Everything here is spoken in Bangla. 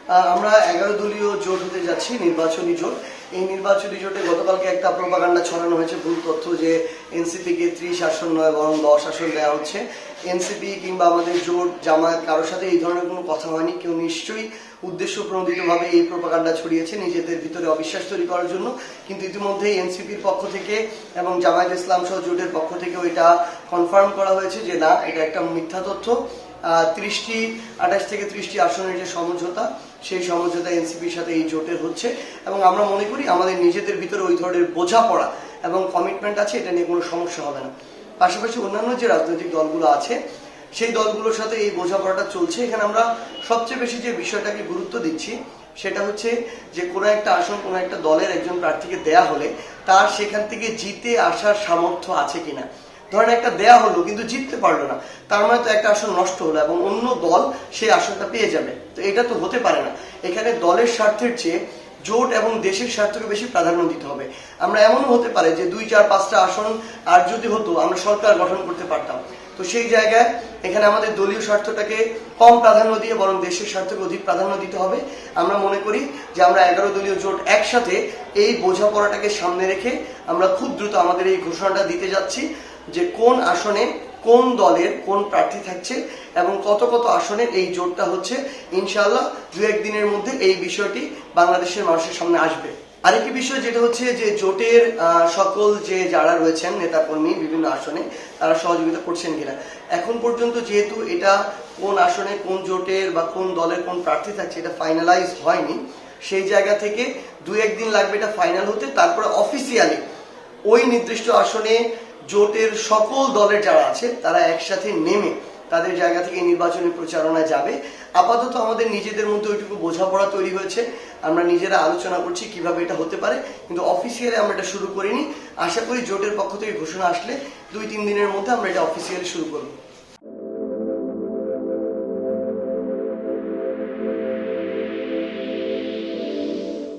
আমরা 11 দলীয় জোট হতে যাচ্ছি, নির্বাচনী জোট। এই নির্বাচনী জোটে গতকালকে একটা প্রোপাগান্ডা ছড়ানো হয়েছে, ভুল তথ্য, যে এনসিপি কে 30 আসন নয় বরং 10 আসন দেওয়া হচ্ছে। এনসিপি কিংবা আমাদের জোট জামায়াত কারোর সাথে এই ধরনের কোনো কথা হয়নি। কেউ নিশ্চয়ই উদ্দেশ্য প্রণোদিতভাবে এই প্রোপাগান্ডা ছড়িয়েছে নিজেদের ভিতরে অবিশ্বাস তৈরি করার জন্য। কিন্তু ইতিমধ্যেই এনসিপির পক্ষ থেকে এবং জামায়াত ইসলাম সহ জোটের পক্ষ থেকেও এটা কনফার্ম করা হয়েছে যে না, এটা একটা মিথ্যা তথ্য। 28 থেকে 30টি আসনের যে সমঝোতা, সেই সমঝোতা এনসিপির সাথে এই জোটের হচ্ছে এবং আমরা মনে করি আমাদের নিজেদের ভিতরে ওই ধরনের বোঝাপড়া এবং কমিটমেন্ট আছে, এটা নিয়ে কোনো সমস্যা হবে না। পাশাপাশি অন্যান্য যে রাজনৈতিক দলগুলো আছে সেই দলগুলোর সাথে এই বোঝাপড়াটা চলছে। এখানে আমরা সবচেয়ে বেশি যে বিষয়টাকে গুরুত্ব দিচ্ছি সেটা হচ্ছে যে কোনো একটা আসন কোনো একটা দলের একজন প্রার্থীকে দেয়া হলে তার সেখান থেকে জিতে আসার সামর্থ্য আছে কিনা। ধরেন একটা দেয়া হলো কিন্তু জিততে পারলো না, তার মানে তো একটা আসন নষ্ট হলো এবং অন্য দল সেই আসনটা পেয়ে যাবে। তো এটা তো হতে পারে না। এখানে দলের স্বার্থের চেয়ে জোট এবং দেশের স্বার্থকে বেশি প্রাধান্য দিতে হবে। আমরা এমনও হতে পারে যে 2, 4, 5টা আসন আর যদি হতো আমরা সরকার গঠন করতে পারতাম। তো সেই জায়গায় এখানে আমাদের দলীয় স্বার্থটাকে কম প্রাধান্য দিয়ে বরং দেশের স্বার্থকে অধিক প্রাধান্য দিতে হবে। আমরা মনে করি যে আমরা 11 দলীয় জোট একসাথে এই বোঝাপড়াটাকে সামনে রেখে আমরা খুব দ্রুত আমাদের এই ঘোষণাটা দিতে যাচ্ছি যে কোন আসনে কোন দলের কোন প্রার্থী থাকছে এবং কত কত আসনের এই জোটটা হচ্ছে। ইনশাআল্লাহ 2-1 দিনের মধ্যে এই বিষয়টি বাংলাদেশের মানুষের সামনে আসবে। আরেকটি বিষয় যেটা হচ্ছে যে জোটের সকল যে যারা রয়েছেন নেতাকর্মী বিভিন্ন আসনে তারা সহযোগিতা করছেন কিনা। এখন পর্যন্ত যেহেতু এটা কোন আসনে কোন জোটের বা কোন দলের কোন প্রার্থী থাকছে এটা ফাইনালাইজ হয়নি, সেই জায়গা থেকে 2-1 দিন লাগবে এটা ফাইনাল হতে। তারপরে অফিসিয়ালি ওই নির্দিষ্ট আসনে জোটের সকল দলের যারা আছে তারা একসাথে নেমে তাদের জায়গা থেকে নির্বাচনী প্রচারণায় যাবে। আপাতত আমাদের নিজেদের মধ্যে ওইটুকু বোঝাপড়া তৈরি হয়েছে, আমরা নিজেরা আলোচনা করছি কিভাবে এটা হতে পারে, কিন্তু অফিসিয়ালি আমরা এটা শুরু করিনি। আশা করি জোটের পক্ষ থেকে ঘোষণা আসলে 2-3 দিনের মধ্যে আমরা এটা অফিসিয়ালি শুরু করবো।